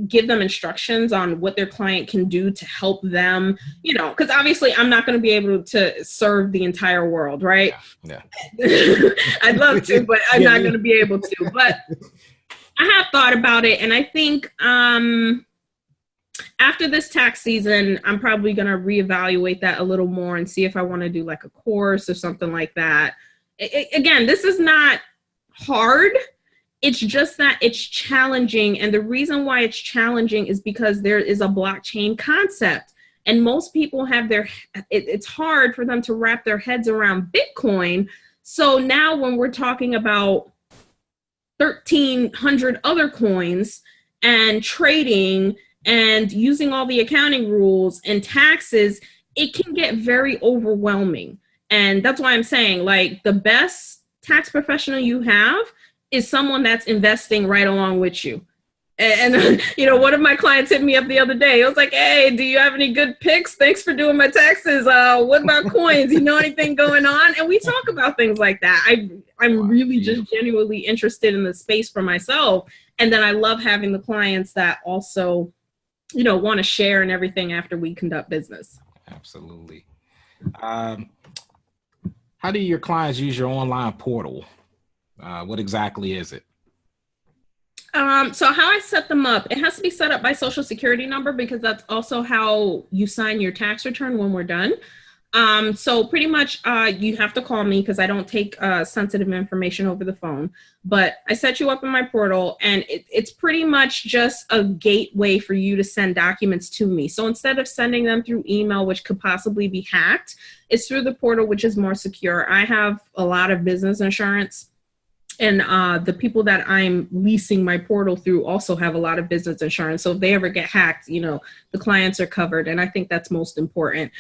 give them instructions on what their client can do to help them, you know, because obviously I'm not going to be able to serve the entire world, right? Yeah. I'd love to, but I'm not going to be able to. But I have thought about it, and I think after this tax season, I'm probably going to reevaluate that a little more and see if I want to do like a course or something like that. Again, this is not hard. It's just that it's challenging. And the reason why it's challenging is because there is a blockchain concept. And most people have it's hard for them to wrap their heads around Bitcoin. So now when we're talking about 1,300 other coins and trading and using all the accounting rules and taxes, it can get very overwhelming. And that's why I'm saying, like, the best tax professional you have is someone that's investing right along with you. And you know, one of my clients hit me up the other day. It was like, hey, do you have any good picks? Thanks for doing my taxes. What about coins? You know anything going on? And we talk about things like that. I'm really just genuinely interested in the space for myself. And then I love having the clients that also, you know, want to share and everything after we conduct business. Absolutely. How do your clients use your online portal? What exactly is it? So how I set them up, it has to be set up by social security number, because that's also how you sign your tax return when we're done. So pretty much you have to call me, because I don't take sensitive information over the phone. But I set you up in my portal, and it's pretty much just a gateway for you to send documents to me. So instead of sending them through email, which could possibly be hacked, it's through the portal, which is more secure. I have a lot of business insurance. And the people that I'm leasing my portal through also have a lot of business insurance. So if they ever get hacked, you know, the clients are covered. And I think that's most important.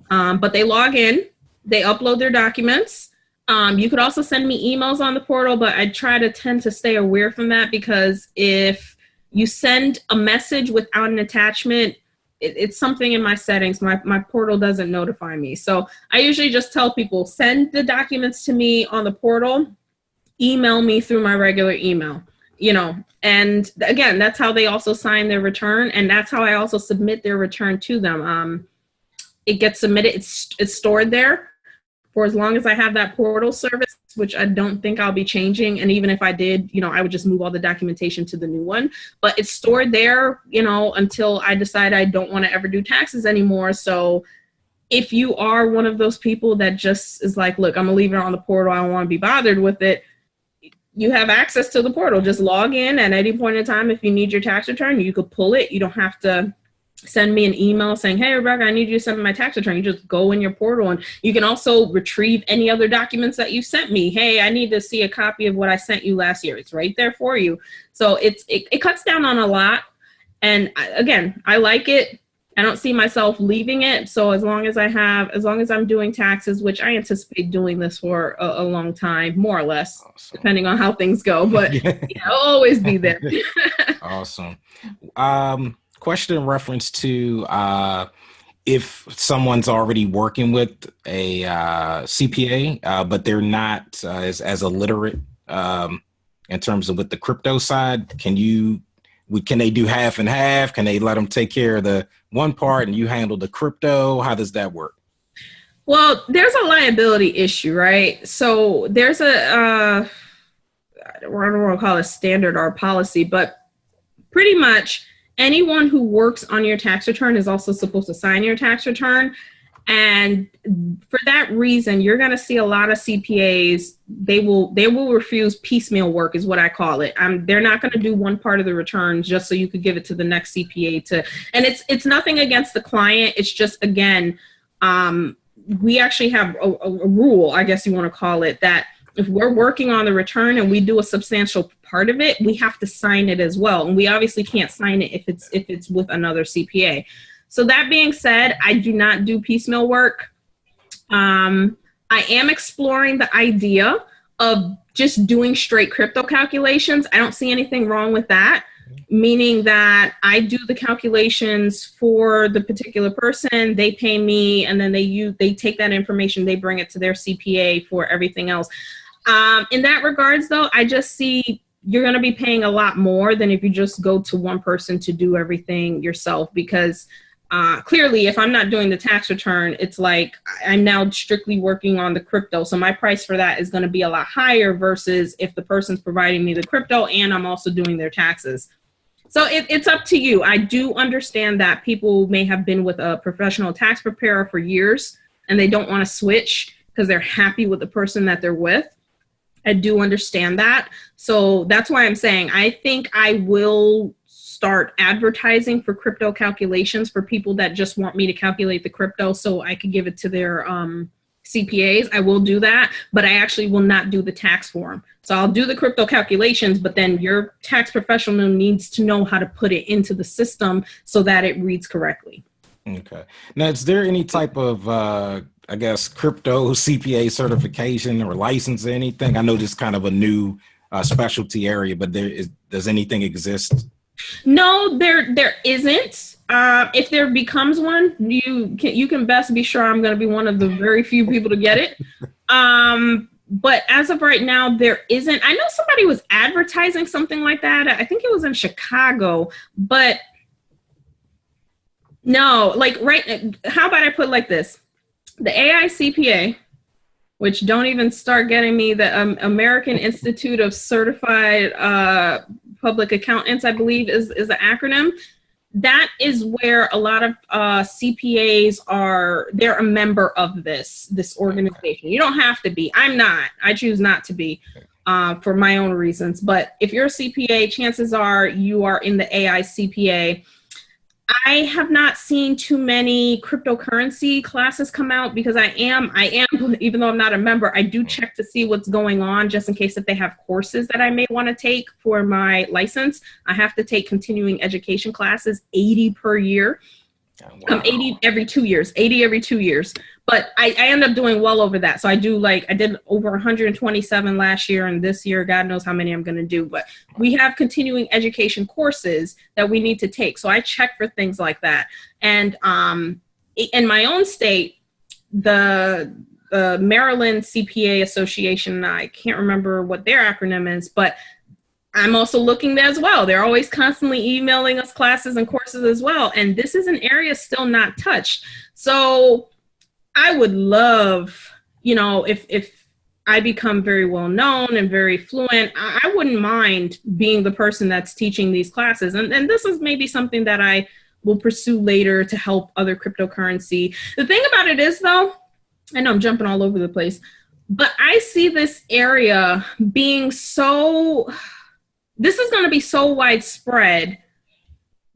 But they log in, they upload their documents. You could also send me emails on the portal, but I tend to stay away from that, because if you send a message without an attachment, it's something in my settings. My portal doesn't notify me. So I usually just tell people, send the documents to me on the portal. email me through my regular email, and again, that's how they also sign their return. And that's how I also submit their return to them. It gets submitted. It's stored there for as long as I have that portal service, which I don't think I'll be changing. And even if I did, I would just move all the documentation to the new one. But it's stored there, until I decide I don't want to ever do taxes anymore. So if you are one of those people that just is like, look, I'm going to leave it on the portal, I don't want to be bothered with it, you have access to the portal. Just log in at any point in time. If you need your tax return, you could pull it. You don't have to send me an email saying, hey, Rebecca, I need you to send me my tax return. You just go in your portal, and you can also retrieve any other documents that you sent me. Hey, I need to see a copy of what I sent you last year. It's right there for you. So it cuts down on a lot. And again, I like it. I don't see myself leaving it. So as long as I'm doing taxes, which I anticipate doing this for a long time, more or less, awesome, depending on how things go, but I'll always be there. Awesome. Question in reference to if someone's already working with a CPA, but they're not as illiterate in terms of with the crypto side, can they do half and half? Can they let them take care of the one part and you handle the crypto? How does that work? Well, there's a liability issue, right? So there's I don't want to call it standard or policy, but pretty much anyone who works on your tax return is also supposed to sign your tax return. And for that reason, you're going to see a lot of CPAs, they will refuse piecemeal work is what I call it. They're not going to do one part of the return just so you could give it to the next CPA and it's nothing against the client. It's just, again, we actually have a rule, I guess you want to call it, that if we're working on the return and we do a substantial part of it, we have to sign it as well. And we obviously can't sign it if it's with another CPA. So that being said, I do not do piecemeal work. I am exploring the idea of just doing straight crypto calculations. I don't see anything wrong with that, meaning that I do the calculations for the particular person, they pay me, and then they take that information, they bring it to their CPA for everything else. In that regards, though, I just see you're going to be paying a lot more than if you just go to one person to do everything yourself, because clearly, if I'm not doing the tax return, it's like I'm now strictly working on the crypto. So my price for that is going to be a lot higher versus if the person's providing me the crypto and I'm also doing their taxes. So it's up to you. I do understand that people may have been with a professional tax preparer for years and they don't want to switch because they're happy with the person that they're with. I do understand that. So that's why I'm saying I think I will start advertising for crypto calculations for people that just want me to calculate the crypto so I could give it to their CPAs. I will do that, but I actually will not do the tax for them. So I'll do the crypto calculations, but then your tax professional needs to know how to put it into the system so that it reads correctly. Okay. Now, is there any type of, I guess, crypto CPA certification or license or anything? I know this is kind of a new specialty area, but does anything exist? No, there isn't. If there becomes one, you can best be sure I'm going to be one of the very few people to get it. But as of right now, there isn't. I know somebody was advertising something like that. I think it was in Chicago, but no, how about I put it like this? The AI CPA, which don't even start getting me, the American Institute of Certified Public Accountants, I believe is the acronym. That is where a lot of CPAs they're a member of this organization. You don't have to be. I'm not. I choose not to be for my own reasons. But if you're a CPA, chances are you are in the AI CPA. I have not seen too many cryptocurrency classes come out because I am, even though I'm not a member, I do check to see what's going on just in case if they have courses that I may want to take for my license. I have to take continuing education classes, 80 per year. Wow. 80 every 2 years. But I end up doing well over that. So I did over 127 last year, and this year, God knows how many I'm going to do. But we have continuing education courses that we need to take. So I check for things like that. And in my own state, the the Maryland CPA Association. I can't remember what their acronym is, but I'm also looking there as well. They're always constantly emailing us classes and courses as well. And this is an area still not touched. So I would love, if I become very well known and very fluent, I wouldn't mind being the person that's teaching these classes. And this is maybe something that I will pursue later to help other cryptocurrency. The thing about it is, though, I know I'm jumping all over the place, but I see this area being this is going to be so widespread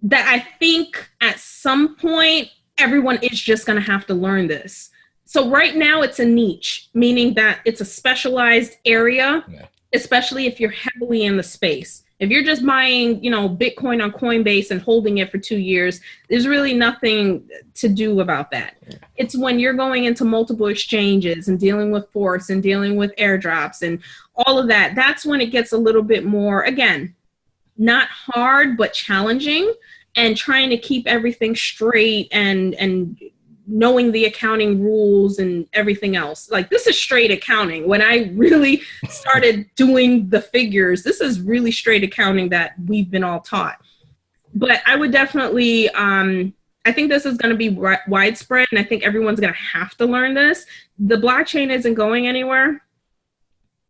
that I think at some point, everyone is just going to have to learn this. So right now it's a niche, meaning that it's a specialized area, especially if you're heavily in the space. If you're just buying, Bitcoin on Coinbase and holding it for 2 years, there's really nothing to do about that. It's when you're going into multiple exchanges and dealing with forks and dealing with airdrops and all of that. That's when it gets a little bit more, again, not hard, but challenging, and trying to keep everything straight and knowing the accounting rules and everything else. Like, this is straight accounting. When I really started doing the figures, this is really straight accounting that we've been all taught. But I would definitely, I think this is going to be widespread, and I think everyone's going to have to learn this. The blockchain isn't going anywhere.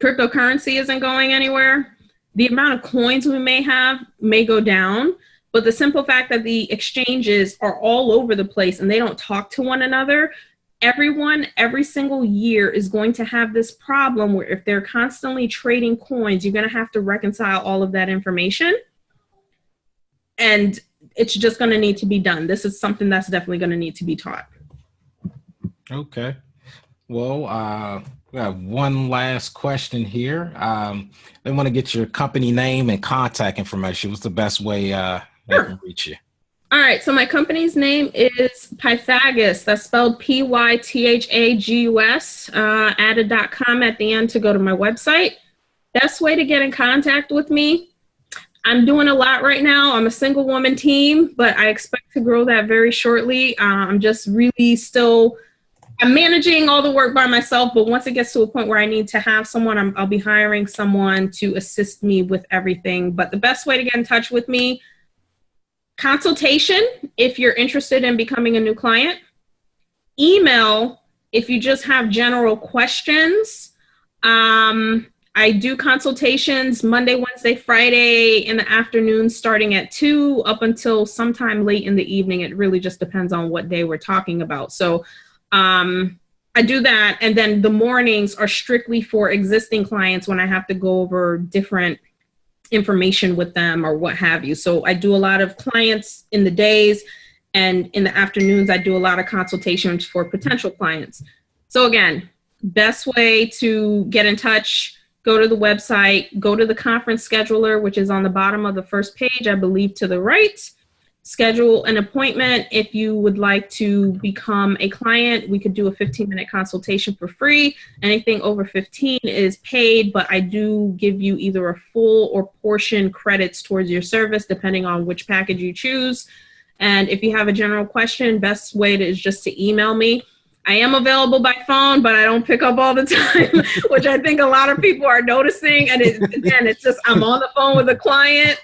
Cryptocurrency isn't going anywhere. The amount of coins we may have may go down. But the simple fact that the exchanges are all over the place and they don't talk to one another, everyone, every single year is going to have this problem where if they're constantly trading coins, you're going to have to reconcile all of that information. And it's just going to need to be done. This is something that's definitely going to need to be taught. Okay. Well, we have one last question here. They want to get your company name and contact information. What's the best way they can reach you? All right. So my company's name is Pythagus. That's spelled Pythagus. Add a .com at the end to go to my website. Best way to get in contact with me. I'm doing a lot right now. I'm a single woman team, but I expect to grow that very shortly. I'm just really I'm managing all the work by myself, but once it gets to a point where I need to have someone, I'll be hiring someone to assist me with everything. But the best way to get in touch with me, consultation, if you're interested in becoming a new client. Email, if you just have general questions. I do consultations Monday, Wednesday, Friday in the afternoon, starting at 2 up until sometime late in the evening. It really just depends on what day we're talking about. So I do that. And then the mornings are strictly for existing clients when I have to go over different information with them or what have you. So I do a lot of clients in the days, and in the afternoons, I do a lot of consultations for potential clients. So again, best way to get in touch, go to the website, go to the conference scheduler, which is on the bottom of the first page, I believe to the right. Schedule an appointment. If you would like to become a client, we could do a 15-minute consultation for free. Anything over 15 is paid, but I do give you either a full or portion credits towards your service, depending on which package you choose. And if you have a general question, best way is just to email me. I am available by phone, but I don't pick up all the time, which I think a lot of people are noticing. And it's just, I'm on the phone with a client.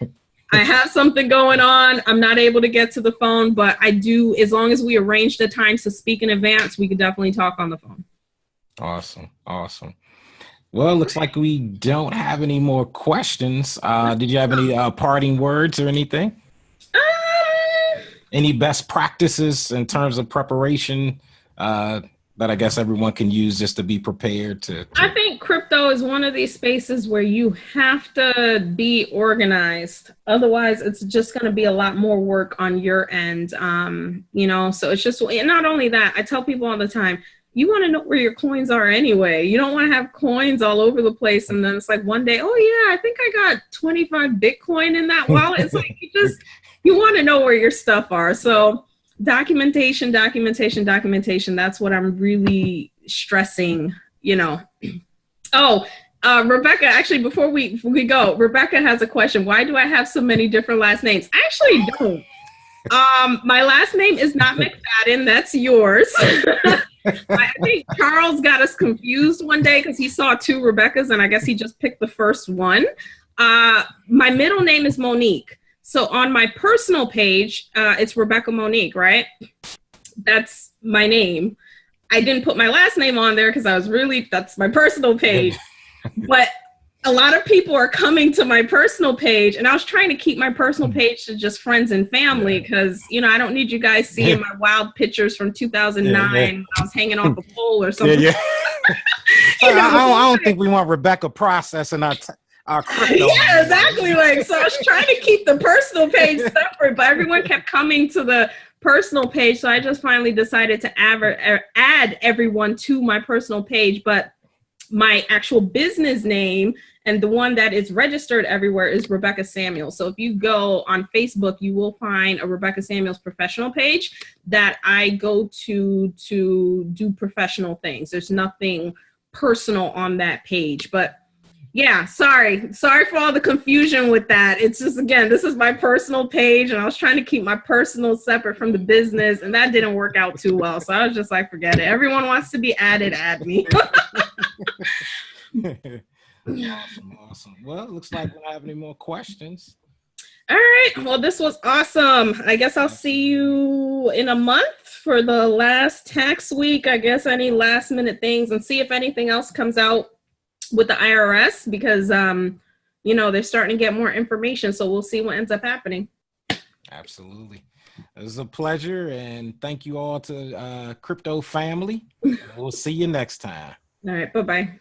I have something going on. I'm not able to get to the phone, but I do, as long as we arrange the times to speak in advance, we could definitely talk on the phone. Awesome. Awesome. Well, it looks like we don't have any more questions. Did you have any parting words or anything? Any best practices in terms of preparation that I guess everyone can use just to be prepared to? I think crypto is one of these spaces where you have to be organized. Otherwise, it's just going to be a lot more work on your end. So it's just, and not only that, I tell people all the time, you want to know where your coins are anyway. You don't want to have coins all over the place. And then it's like one day, oh yeah, I think I got 25 Bitcoin in that wallet. It's like, you want to know where your stuff are. So documentation. That's what I'm really stressing, Oh, Rebecca, actually, before we go, Rebecca has a question. Why do I have so many different last names? I actually don't. My last name is not McFadden. That's yours. I think Charles got us confused one day because he saw 2 Rebeccas, and I guess he just picked the first one. My middle name is Monique. So on my personal page, it's Rebecca Monique, right? That's my name. I didn't put my last name on there because that's my personal page. But a lot of people are coming to my personal page, and I was trying to keep my personal page to just friends and family because, I don't need you guys seeing my wild pictures from 2009 when I was hanging off a pole or something. I don't think we want Rebecca processing our crypto. Yeah, exactly. So I was trying to keep the personal page separate, but everyone kept coming to the personal page. So I just finally decided to add everyone to my personal page. But my actual business name and the one that is registered everywhere is Rebecca Samuels. So if you go on Facebook, you will find a Rebecca Samuels professional page that I go to do professional things. There's nothing personal on that page. But yeah, sorry for all the confusion with that. It's just, again, this is my personal page, and I was trying to keep my personal separate from the business, and that didn't work out too well. So I was just like, forget it. Everyone wants to be added, add me. Awesome. Well, it looks like we don't have any more questions. All right. Well, this was awesome. I guess I'll see you in a month for the last tax week. I guess any last minute things, and see if anything else comes out with the IRS, because they're starting to get more information. So we'll see what ends up happening. Absolutely. It was a pleasure, and thank you all to Crypto family. We'll see you next time. All right. Bye-bye.